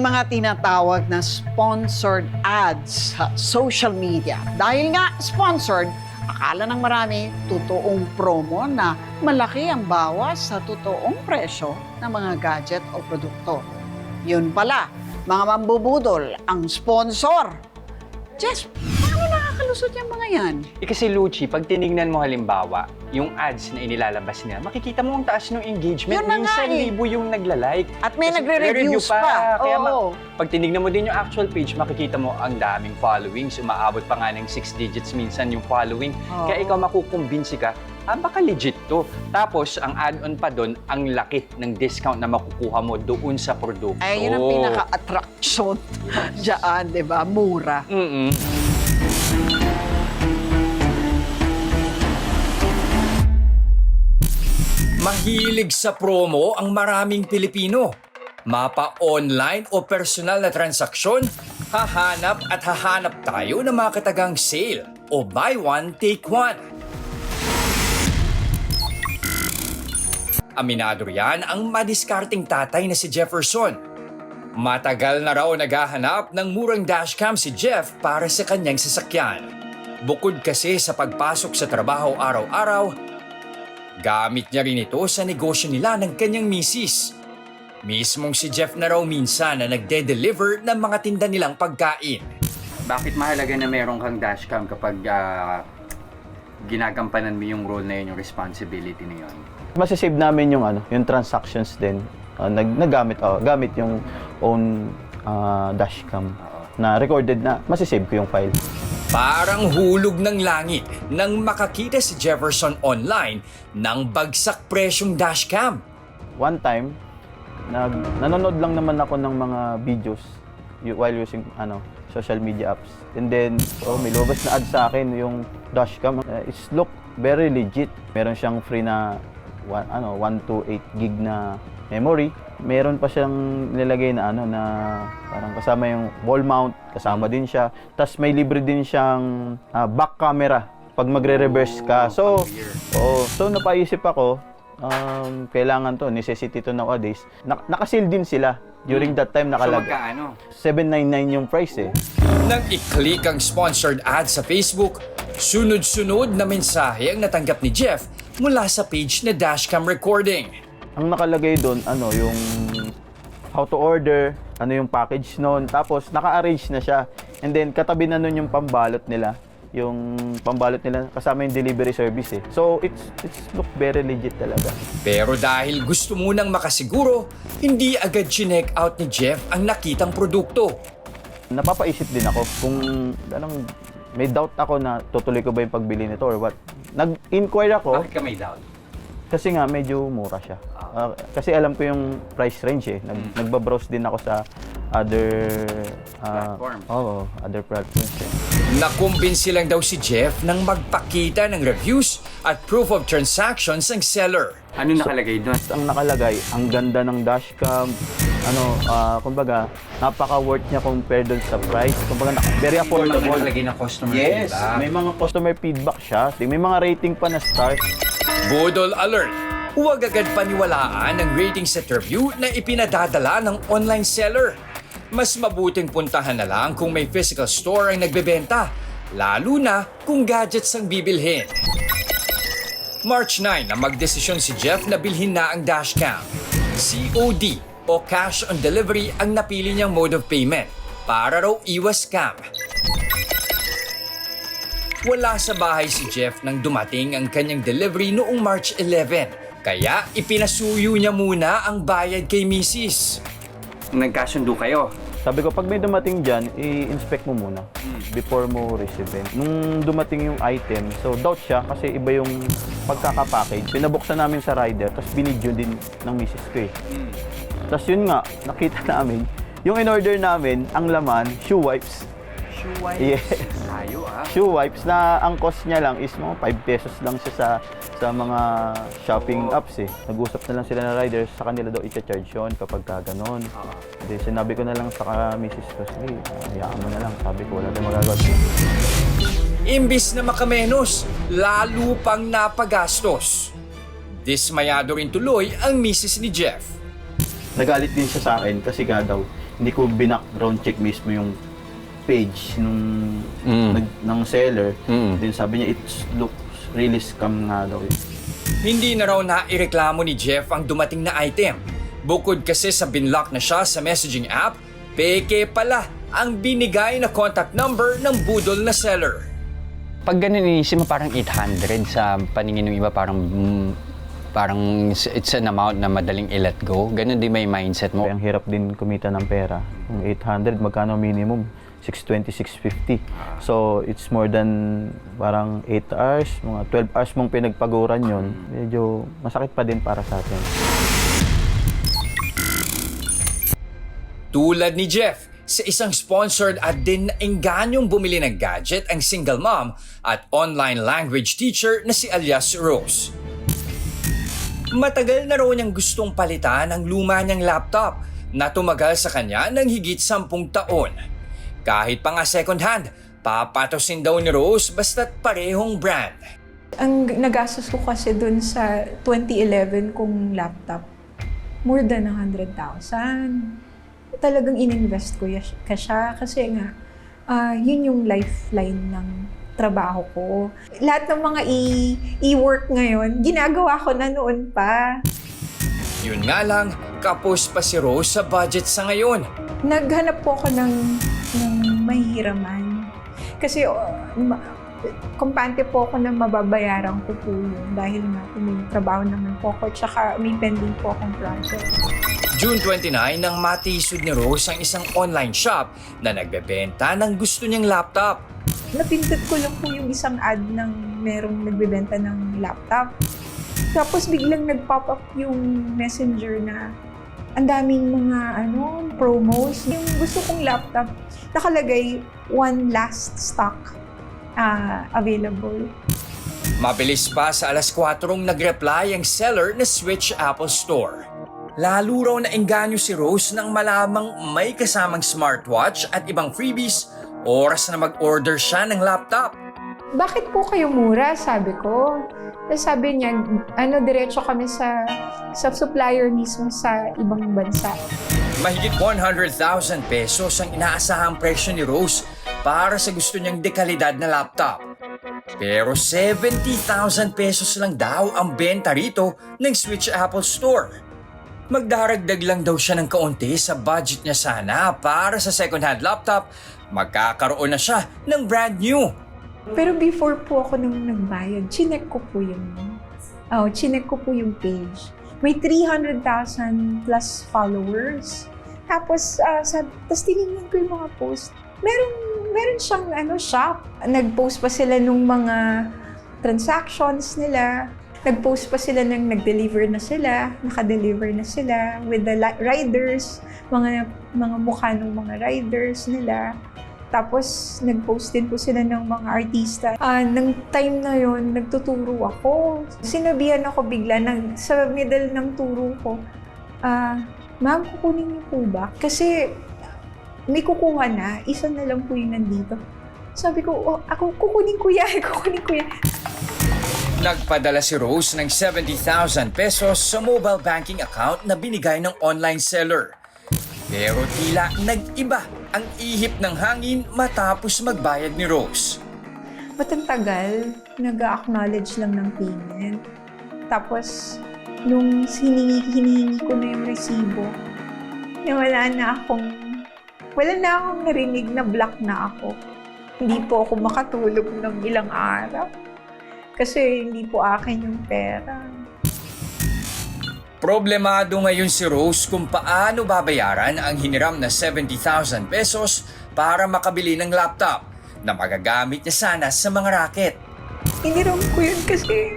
mga tinatawag na sponsored ads sa social media. Dahil nga sponsored, akala ng marami totoong promo na malaki ang bawas sa totoong presyo ng mga gadget o produkto. Yun pala, mga mambubudol ang sponsor. Jess, paano nakakalusot yung mga yan? Kasi Lucci, pag tinignan mo halimbawa, yung ads na inilalabas nila, makikita mo ang taas ng engagement. Yun na nga Minsan, eh. libo yung nagla-like. At may Kasi nagre-reviews pa. Kaya Oo. pag tinignan mo din yung actual page, makikita mo ang daming followings. Umaabot pa nga ng 6 digits minsan yung following. Oo. Kaya ikaw makukumbinsi ka, baka legit to. Tapos, ang add-on pa doon, ang laki ng discount na makukuha mo doon sa produkto. Ay, yun ang pinaka-attraction dyan, di ba? Mura. Mahilig sa promo ang maraming Pilipino. Mapa online o personal na transaksyon, hahanap at hahanap tayo ng mga katagang sale o buy one, take one. Aminado riyan ang madiskarting tatay na si Jefferson. Matagal na raw naghahanap ng murang dashcam si Jeff para sa kanyang sasakyan. Bukod kasi sa pagpasok sa trabaho araw-araw, gamit niya rin ito sa negosyo nila ng kanyang misis. Mismong si Jeff na raw minsan na nagde-deliver ng mga tinda nilang pagkain. Bakit mahalaga na meron kang dashcam kapag ginagampanan mo yung role na yun, yung responsibility na yun? Masisave namin yung yung transactions din. Gamit yung own dashcam na recorded na masisave ko yung file. Parang hulog ng langit nang makakita si Jefferson online ng bagsak presyong dashcam. One time, nanonood lang naman ako ng mga videos while using social media apps. And then, may lobas na ad sa akin yung dashcam. It's look very legit. Meron siyang free na 128 gig na memory. Meron pa siyang nilagay na na parang kasama yung wall mount, kasama din siya. Tapos may libre din siyang back camera pag magre-reverse ka. So napaisip ako, kailangan to, necessity to nowadays. Nakasil din sila. During that time nakalagay. So magkaano? 799 yung price eh. Nang i-click ang sponsored ad sa Facebook, sunod-sunod na mensahe ang natanggap ni Jeff mula sa page na dashcam recording. Ang nakalagay doon, yung how to order, yung package noon. Tapos, naka-arrange na siya. And then, katabi na nun yung pambalot nila. Yung pambalot nila, kasama yung delivery service eh. So, it's look very legit talaga. Pero dahil gusto munang makasiguro, hindi agad chinek out ni Jeff ang nakitang produkto. Napapaisip din ako kung may doubt ako na tutuloy ko ba yung pagbili nito or what. Nag-inquire ako. Bakit ka may doubt? Kasi nga medyo mura siya. Kasi alam ko yung price range eh. Nagbabrowse din ako sa other Platforms. Other platforms eh. Nakumbinsi lang daw si Jeff nang magpakita ng reviews at proof of transactions ang seller. Ano nakalagay doon? Ang nakalagay, ang ganda ng dashcam. Kumbaga, napaka-worth niya compared doon sa price. Kumbaga, very affordable. Nakalagay na customer Yes, feedback. may mga customer feedback siya. May mga rating pa na stars. Budol alert! Huwag agad paniwalaan ang rating set review na ipinadadala ng online seller. Mas mabuting puntahan na lang kung may physical store ang nagbebenta, lalo na kung gadgets ang bibilhin. March 9 na magdesisyon si Jeff na bilhin na ang dashcam. COD o cash on delivery ang napili niyang mode of payment para raw iwas scam. Wala sa bahay si Jeff nang dumating ang kanyang delivery noong March 11. Kaya ipinasuyo niya muna ang bayad kay Mrs. Nagkasundo kayo. Sabi ko, pag may dumating dyan, i-inspect mo muna before mo receive it. Nung dumating yung item, so doubt siya kasi iba yung pagkakapackage. Pinabuksan namin sa rider, tapos binidyo din ng misis ko eh. Tapos yun nga, nakita namin, yung in-order namin, ang laman, shoe wipes. Shoe wipes? Yes. Tayo Shoe wipes na ang cost niya lang is mga 5 pesos lang siya sa mga shopping apps eh. Nag-usap na lang sila na riders, sa kanila daw i-charge yun kapag ka ganon. Then sinabi ko na lang sa misis ko, sige, hayaan mo na lang. Sabi ko, wala tayong magagawa. Imbis na makamenos, lalo pang napagastos. Dismayado rin tuloy ang misis ni Jeff. Nagalit din siya sa akin kasi nga daw, hindi ko background check mismo yung page ng seller. Then sabi niya, it looks really scam nga daw. Hindi na raw naireklamo ni Jeff ang dumating na item. Bukod kasi sa binlock na siya sa messaging app, peke pala ang binigay na contact number ng budol na seller. Pag ganun inisip mo, parang 800 sa paningin ng iba, parang it's an amount na madaling i-let go. Ganun din may mindset mo. Ang hirap din kumita ng pera. Kung 800, magkano minimum? 620, 650. So, it's more than parang 8 hours, mga 12 hours mong pinagpaguran yon. Medyo masakit pa din para sa atin. Tulad ni Jeff, sa isang sponsored ad din na enganyong bumili ng gadget ang single mom at online language teacher na si alias Rose. Matagal na raw niyang gustong palitan ang luma niyang laptop na tumagal sa kanya ng higit 10 taon. Kahit pa nga second hand, papatosin daw ni Rose basta't parehong brand. Ang nagastos ko kasi dun sa 2011 kong laptop, more than 100,000. Talagang ininvest ko siya kasi nga, yun yung lifeline ng trabaho ko. Lahat ng mga e-work ngayon, ginagawa ko na noon pa. Yun nga lang, kapos pa si Rose sa budget sa ngayon. Naghanap po ako ng mahihiraman. Kasi kumpante po ako na mababayaran ko po yun dahil nga may trabaho naman po ako tsaka may pending po akong project. June 29 nang matisod ni Rose ang isang online shop na nagbebenta ng gusto niyang laptop. Napindot ko lang po yung isang ad ng merong nagbebenta ng laptop. Tapos biglang nag-pop up yung messenger na ang daming mga promos. Yung gusto kong laptop, nakalagay one last stock available. Mabilis pa sa alas 4 nag-reply ang seller na Switch Apple Store. Lalo raw na engganyo si Rose nang malamang may kasamang smartwatch at ibang freebies oras na mag-order siya ng laptop. Bakit po kayo mura? Sabi ko. Sabi niya, diretso kami sa supplier mismo sa ibang bansa. Mahigit 100,000 pesos ang inaasahang presyo ni Rose para sa gusto niyang dekalidad na laptop. Pero 70,000 pesos lang daw ang benta rito ng Switch Apple Store. Magdaragdag lang daw siya ng kaunti sa budget niya sana para sa second-hand laptop, magkakaroon na siya ng brand new. Pero before po ako nung nagbayad, chinek ko po yung page. May 300,000 plus followers. Tapos tinignan ko yung mga post. Meron siyang shop. Nag-post pa sila nung mga transactions nila. Nag-post pa sila ng nag-deliver na sila, naka-deliver na sila with the riders, mga mukha ng mga riders nila. Tapos, nag-post din po sila ng mga artista. Nang time na yon nagtuturo ako. Sinabihan ako bigla sa middle ng turo ko, ma'am, kukunin niyo po ba? Kasi may kukuha na, isa na lang po yung nandito. Sabi ko, ako kukunin ko yan. Nagpadala si Rose ng 70,000 pesos sa mobile banking account na binigay ng online seller. Pero tila nag-iba ang ihip ng hangin matapos magbayad ni Rose. Tagal, nag-acknowledge lang ng payment. Tapos, nung hinihingi ko na yung resibo, wala na akong narinig na block na ako. Hindi po ako makatulog ng ilang araw. Kasi hindi po akin yung pera. Problemado ngayon si Rose kung paano babayaran ang hiniram na 70,000 pesos para makabili ng laptop na magagamit niya sana sa mga racket. Hiniram ko yun kasi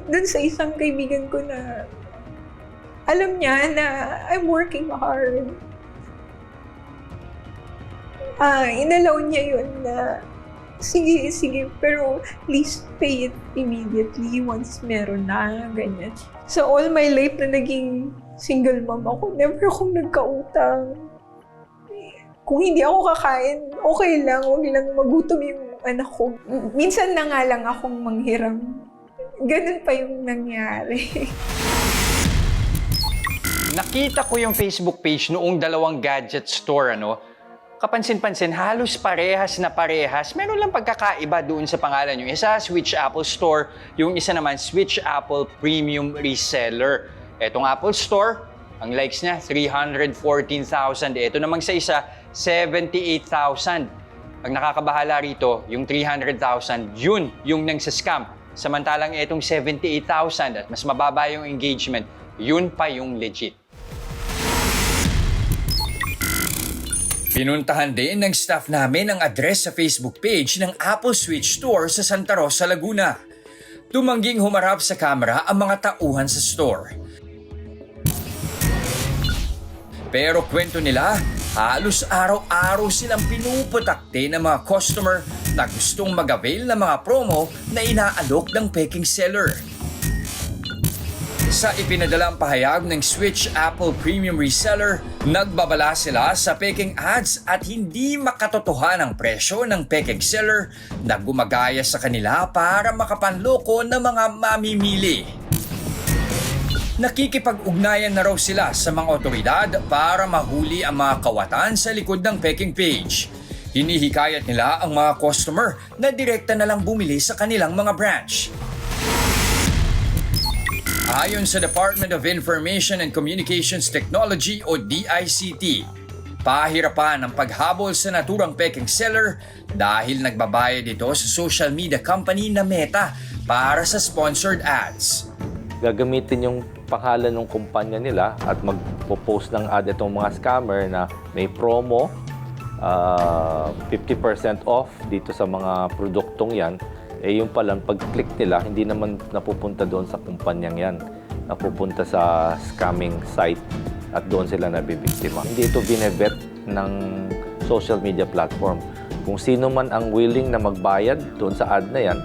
dun sa isang kaibigan ko na alam niya na I'm working hard. Inalaw niya yun na sige, pero please pay it immediately once meron na, ganyan. So all my life na naging single mom ako, never akong nagkautang. Kung hindi ako kakain, okay lang, huwag lang magutom yung anak ko. Minsan na nga lang akong manghiram. Ganun pa yung nangyari. Nakita ko yung Facebook page noong dalawang gadget store, ano? Kapansin-pansin, halos parehas na parehas. Meron lang pagkakaiba doon sa pangalan. Yung isa, Switch Apple Store. Yung isa naman, Switch Apple Premium Reseller. Etong Apple Store, ang likes niya, 314,000. Ito namang sa isa, 78,000. Ang nakakabahala rito, yung 300,000, yun yung nang sa scam. Samantalang itong 78,000 at mas mababa yung engagement, yun pa yung legit. Pinuntahan din ng staff namin ang address sa Facebook page ng Apple Switch Store sa Santa Rosa, Laguna. Tumangging humarap sa camera ang mga tauhan sa store. Pero kwento nila, halos araw-araw silang pinuputakte ng mga customer na gustong mag-avail ng mga promo na inaalok ng peking seller. Sa ipinadalang pahayag ng Switch Apple Premium Reseller, nagbabala sila sa peking ads at hindi makatotohanan ang presyo ng peking seller na gumagaya sa kanila para makapanloko ng mga mamimili. Nakikipag-ugnayan na raw sila sa mga otoridad para mahuli ang mga kawatan sa likod ng peking page. Hinihikayat nila ang mga customer na direkta na lang bumili sa kanilang mga branch. Ayon sa Department of Information and Communications Technology o DICT, pahirapan ang paghabol sa naturang peking seller dahil nagbabayad ito sa social media company na Meta para sa sponsored ads. Gagamitin yung pangalan ng kumpanya nila at magpo-post ng ad itong mga scammer na may promo, 50% off dito sa mga produktong yan. Yung palang pag-click nila, hindi naman napupunta doon sa kumpanyang yan. Napupunta sa scamming site at doon sila nabibiktima. Hindi ito binevet ng social media platform. Kung sino man ang willing na magbayad doon sa ad na yan,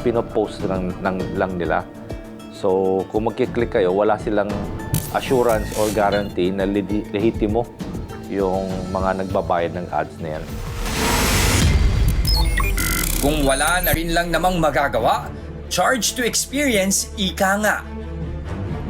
pinopost lang nila. So, kung magkiklik kayo, wala silang assurance or guarantee na lehitimo yung mga nagbabayad ng ads na yan. Kung wala na rin lang namang magagawa, charge to experience, ika nga.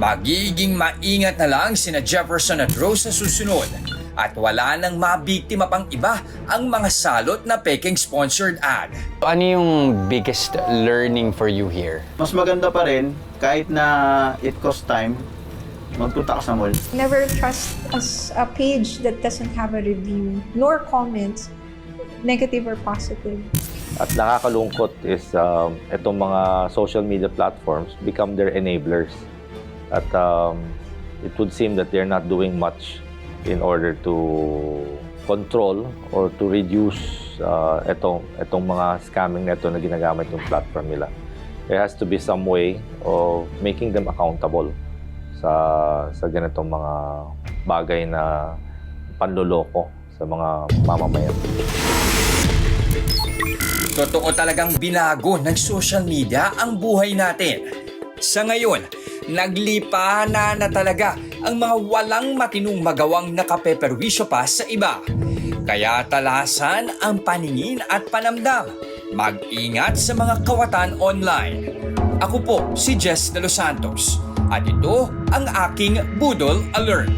Magiging maingat na lang sina Jefferson at Rose sa susunod at wala nang mabiktima pang iba ang mga salot na peking sponsored ad. Ano yung biggest learning for you here? Mas maganda pa rin, kahit na it costs time, magpunta ka sa mall. Never trust a page that doesn't have a review, nor comments, negative or positive. At nakakalungkot is itong mga social media platforms become their enablers. At it would seem that they're not doing much in order to control or to reduce itong mga scamming na ito na ginagamit yung platform nila. There has to be some way of making them accountable sa ganitong mga bagay na panloloko sa mga mamamayan. Totoo talagang binago ng social media ang buhay natin. Sa ngayon, naglipa na talaga ang mga walang matinong magawang nakapeperwisyo pa sa iba. Kaya talasan ang paningin at panamdam. Mag-ingat sa mga kawatan online. Ako po si Jess De Los Santos at ito ang aking Budol Alert.